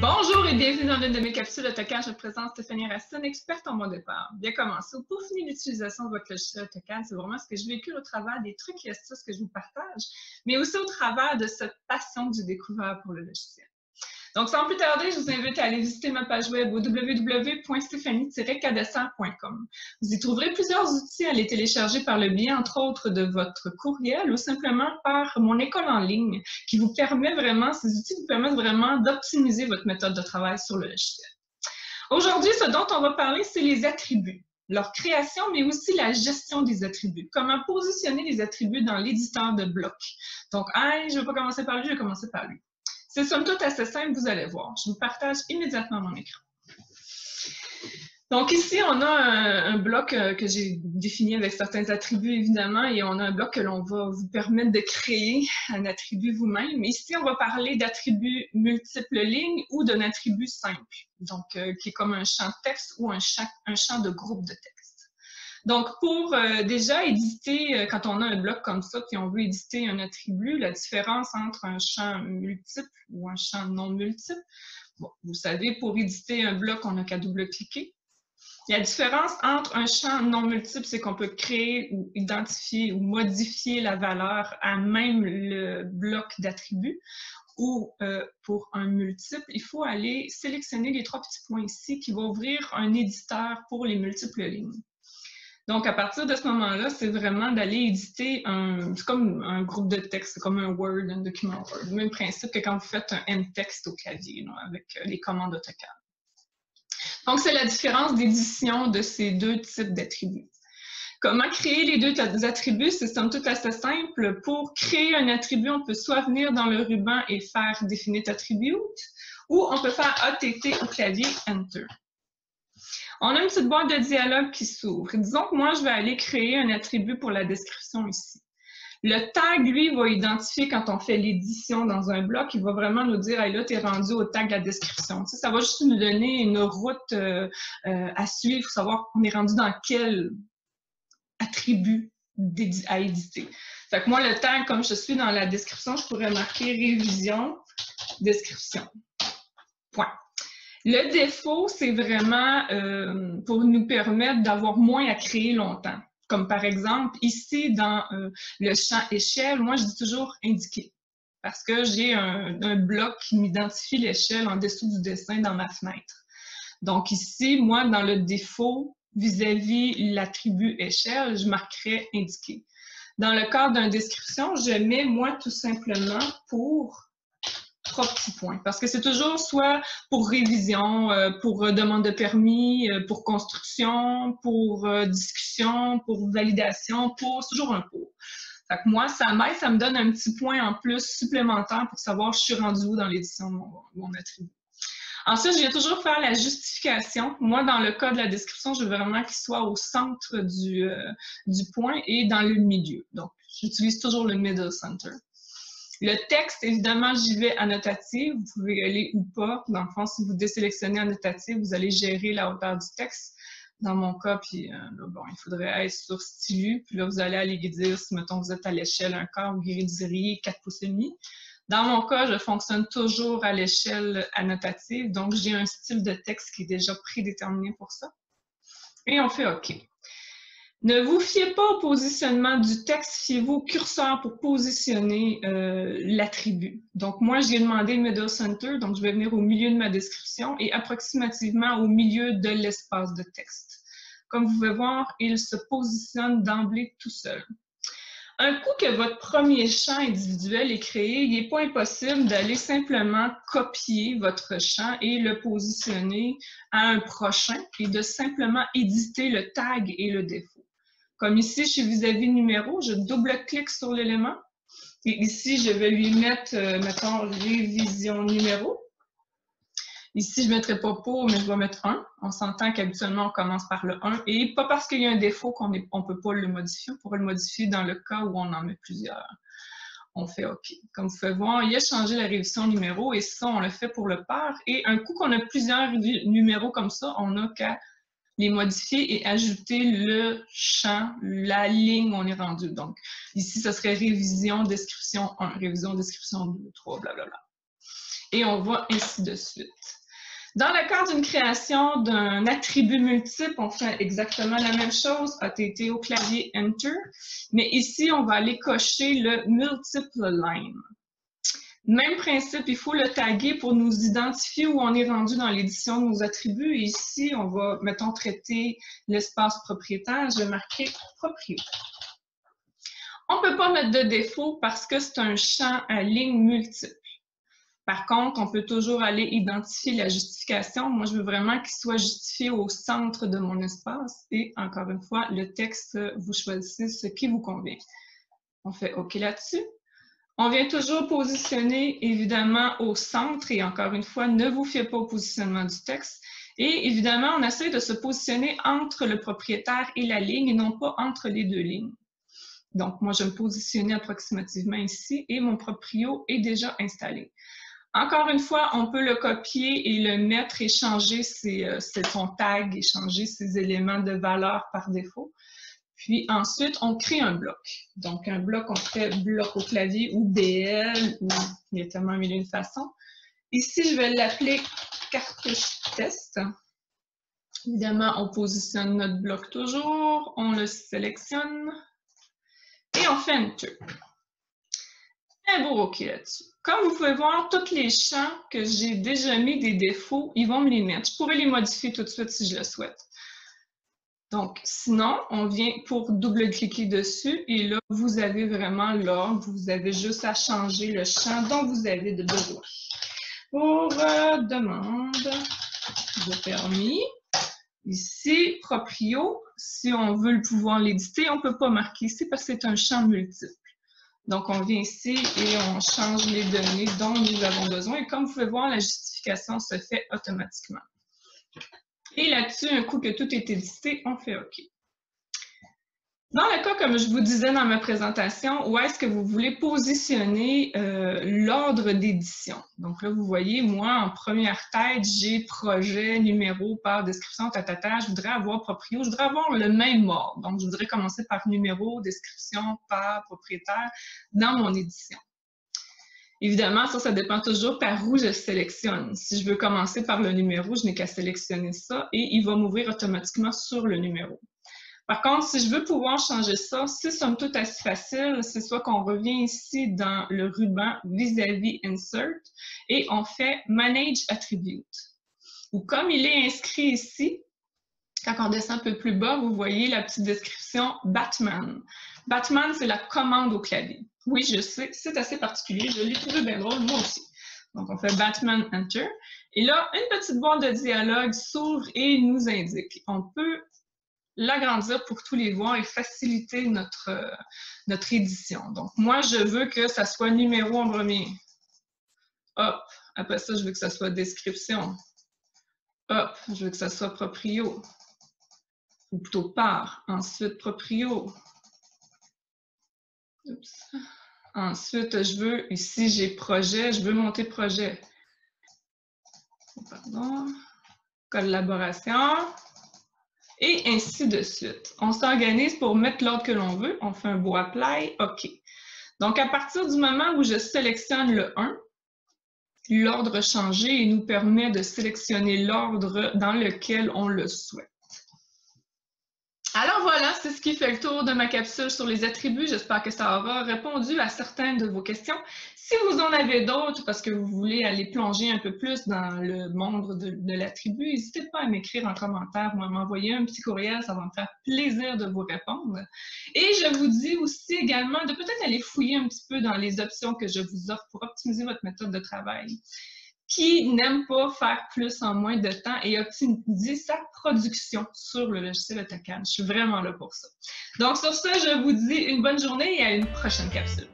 Bonjour et bienvenue dans l'une de mes capsules AutoCAD. Je me présente Stéphanie Racine, experte en mot de départ. Bien commencer. Pour finir l'utilisation de votre logiciel AutoCAD, c'est vraiment ce que je vécu au travers des trucs et astuces que je vous partage, mais aussi au travers de cette passion que j'ai découvert pour le logiciel. Donc, sans plus tarder, je vous invite à aller visiter ma page web au www.stephanie-cadesser.com. Vous y trouverez plusieurs outils à les télécharger par le biais, entre autres, de votre courriel ou simplement par mon école en ligne qui vous permet vraiment, ces outils vous permettent vraiment d'optimiser votre méthode de travail sur le logiciel. Aujourd'hui, ce dont on va parler, c'est les attributs, leur création, mais aussi la gestion des attributs. Comment positionner les attributs dans l'éditeur de bloc. Donc, hey, je ne vais pas commencer par lui, je vais commencer par lui. C'est somme toute assez simple, vous allez voir. Je vous partage immédiatement mon écran. Donc ici, on a un bloc que j'ai défini avec certains attributs, évidemment, et on a un bloc que l'on va vous permettre de créer un attribut vous-même. Ici, on va parler d'attributs multiples lignes ou d'un attribut simple, donc qui est comme un champ de texte ou un champ de groupe de texte. Donc, pour déjà éditer, quand on a un bloc comme ça, puis on veut éditer un attribut, la différence entre un champ multiple ou un champ non multiple, bon, vous savez, pour éditer un bloc, on n'a qu'à double-cliquer. La différence entre un champ non multiple, c'est qu'on peut créer ou identifier ou modifier la valeur à même le bloc d'attributs. Ou pour un multiple, il faut aller sélectionner les trois petits points ici qui vont ouvrir un éditeur pour les multiples lignes. Donc, à partir de ce moment-là, c'est vraiment d'aller éditer c'est comme un groupe de texte, c'est comme un Word, un document Word. Le même principe que quand vous faites un end-text au clavier, là, avec les commandes AutoCAD. Donc, c'est la différence d'édition de ces deux types d'attributs. Comment créer les deux attributs? C'est somme toute assez simple. Pour créer un attribut, on peut soit venir dans le ruban et faire Definite Attribute, ou on peut faire ATT au clavier Enter. On a une petite boîte de dialogue qui s'ouvre. Disons que moi, je vais aller créer un attribut pour la description ici. Le tag, lui, va identifier quand on fait l'édition dans un bloc, il va vraiment nous dire, hey, là, tu es rendu au tag de la description. Tu sais, ça va juste nous donner une route à suivre, il faut savoir qu'on est rendu dans quel attribut à éditer. Fait que moi, le tag, comme je suis dans la description, je pourrais marquer révision, description. Point. Le défaut, c'est vraiment pour nous permettre d'avoir moins à créer longtemps. Comme par exemple, ici, dans le champ échelle, moi, je dis toujours indiquer. Parce que j'ai un bloc qui m'identifie l'échelle en dessous du dessin dans ma fenêtre. Donc ici, moi, dans le défaut, vis-à-vis l'attribut échelle, je marquerais indiquer. Dans le cadre d'une description, je mets, moi, tout simplement pour trois petits points. Parce que c'est toujours soit pour révision, pour demande de permis, pour construction, pour discussion, pour validation, c'est toujours un pour. Fait que moi, ça m'aide, ça me donne un petit point en plus supplémentaire pour savoir je suis rendu où dans l'édition de mon attribut. Ensuite, je viens toujours faire la justification. Moi, dans le cas de la description, je veux vraiment qu'il soit au centre du point et dans le milieu. Donc, j'utilise toujours le middle center. Le texte, évidemment, j'y vais annotative. Vous pouvez y aller ou pas. Dans le fond, si vous désélectionnez annotative, vous allez gérer la hauteur du texte. Dans mon cas, puis là, bon, il faudrait être sur stylu. Puis là, vous allez aller dire, si, mettons, vous êtes à l'échelle 1 quart, vous diriez 4 pouces et demi. Dans mon cas, je fonctionne toujours à l'échelle annotative. Donc, j'ai un style de texte qui est déjà prédéterminé pour ça. Et on fait OK. Ne vous fiez pas au positionnement du texte, fiez-vous au curseur pour positionner l'attribut. Donc, moi, j'ai demandé le middle center, donc je vais venir au milieu de ma description et approximativement au milieu de l'espace de texte. Comme vous pouvez voir, il se positionne d'emblée tout seul. Un coup que votre premier champ individuel est créé, il n'est pas impossible d'aller simplement copier votre champ et le positionner à un prochain et de simplement éditer le tag et le défaut. Comme ici, chez vis-à-vis numéro, je double-clique sur l'élément. Et ici, je vais lui mettre, mettons, révision numéro. Ici, je ne mettrai pas pour, mais je vais mettre 1. On s'entend qu'habituellement, on commence par le 1. Et pas parce qu'il y a un défaut qu'on ne peut pas le modifier. On pourrait le modifier dans le cas où on en met plusieurs. On fait OK. Comme vous pouvez voir, il a changé la révision numéro et ça, on le fait pour le pair. Et un coup qu'on a plusieurs numéros comme ça, on n'a qu'à les modifier et ajouter le champ, la ligne où on est rendu. Donc, ici, ce serait révision, description 1, révision, description 2, 3, blablabla. Et on va ainsi de suite. Dans le cas d'une création d'un attribut multiple, on fait exactement la même chose, ATT au clavier Enter, mais ici, on va aller cocher le multiple line. Même principe, il faut le taguer pour nous identifier où on est rendu dans l'édition de nos attributs. Et ici, on va, mettons, traiter l'espace propriétaire. Je vais marquer proprio. On ne peut pas mettre de défaut parce que c'est un champ à ligne multiple. Par contre, on peut toujours aller identifier la justification. Moi, je veux vraiment qu'il soit justifié au centre de mon espace. Et encore une fois, le texte, vous choisissez ce qui vous convient. On fait OK là-dessus. On vient toujours positionner, évidemment, au centre. Et encore une fois, ne vous fiez pas au positionnement du texte. Et évidemment, on essaie de se positionner entre le propriétaire et la ligne et non pas entre les deux lignes. Donc, moi, je vais me positionner approximativement ici et mon proprio est déjà installé. Encore une fois, on peut le copier et le mettre et changer son tag et changer ses éléments de valeur par défaut. Puis ensuite, on crée un bloc. Donc, un bloc, on fait bloc au clavier ou BL, ou il y a tellement mille une façon. Ici, je vais l'appeler cartouche test. Évidemment, on positionne notre bloc toujours, on le sélectionne et on fait Enter. Un beau OK là-dessus. Comme vous pouvez voir, tous les champs que j'ai déjà mis des défauts, ils vont me les mettre. Je pourrais les modifier tout de suite si je le souhaite. Donc, sinon, on vient pour double-cliquer dessus et là, vous avez vraiment l'ordre. Vous avez juste à changer le champ dont vous avez besoin. Pour demande de permis, ici, proprio, si on veut pouvoir l'éditer, on ne peut pas marquer ici parce que c'est un champ multiple. Donc, on vient ici et on change les données dont nous avons besoin. Et comme vous pouvez voir, la justification se fait automatiquement. Et là-dessus, un coup que tout est édité, on fait OK. Dans le cas, comme je vous disais dans ma présentation, où est-ce que vous voulez positionner l'ordre d'édition? Donc là, vous voyez, moi, en première tête, j'ai projet, numéro, par description, tatata. Je voudrais avoir proprio, je voudrais avoir le même ordre. Donc, je voudrais commencer par numéro, description, par propriétaire dans mon édition. Évidemment, ça dépend toujours par où je sélectionne. Si je veux commencer par le numéro, je n'ai qu'à sélectionner ça et il va m'ouvrir automatiquement sur le numéro. Par contre, si je veux pouvoir changer ça, c'est somme toute assez facile. C'est soit qu'on revient ici dans le ruban vis-à-vis Insert et on fait Manage Attribute. Ou comme il est inscrit ici, quand on descend un peu plus bas, vous voyez la petite description Batman. Batman, c'est la commande au clavier. Oui, je sais, c'est assez particulier. Je l'ai trouvé bien drôle, moi aussi. Donc, on fait Batman Enter. Et là, une petite boîte de dialogue s'ouvre et nous indique. On peut l'agrandir pour tous les voir et faciliter notre édition. Donc, moi, je veux que ça soit numéro en premier. Hop. Après ça, je veux que ça soit description. Hop. Je veux que ça soit proprio. Ou plutôt par. Ensuite, proprio. Oups. Ensuite, je veux, ici, j'ai projet. Je veux monter projet. Pardon. Collaboration. Et ainsi de suite. On s'organise pour mettre l'ordre que l'on veut. On fait un beau apply. OK. Donc, à partir du moment où je sélectionne le 1, l'ordre changé nous permet de sélectionner l'ordre dans lequel on le souhaite. Alors voilà, c'est ce qui fait le tour de ma capsule sur les attributs. J'espère que ça aura répondu à certaines de vos questions. Si vous en avez d'autres, parce que vous voulez aller plonger un peu plus dans le monde de l'attribut, n'hésitez pas à m'écrire en commentaire ou à m'envoyer un petit courriel, ça va me faire plaisir de vous répondre. Et je vous dis aussi également de peut-être aller fouiller un petit peu dans les options que je vous offre pour optimiser votre méthode de travail. Qui n'aime pas faire plus en moins de temps et optimiser sa production sur le logiciel AutoCAD. Je suis vraiment là pour ça. Donc, sur ce, je vous dis une bonne journée et à une prochaine capsule.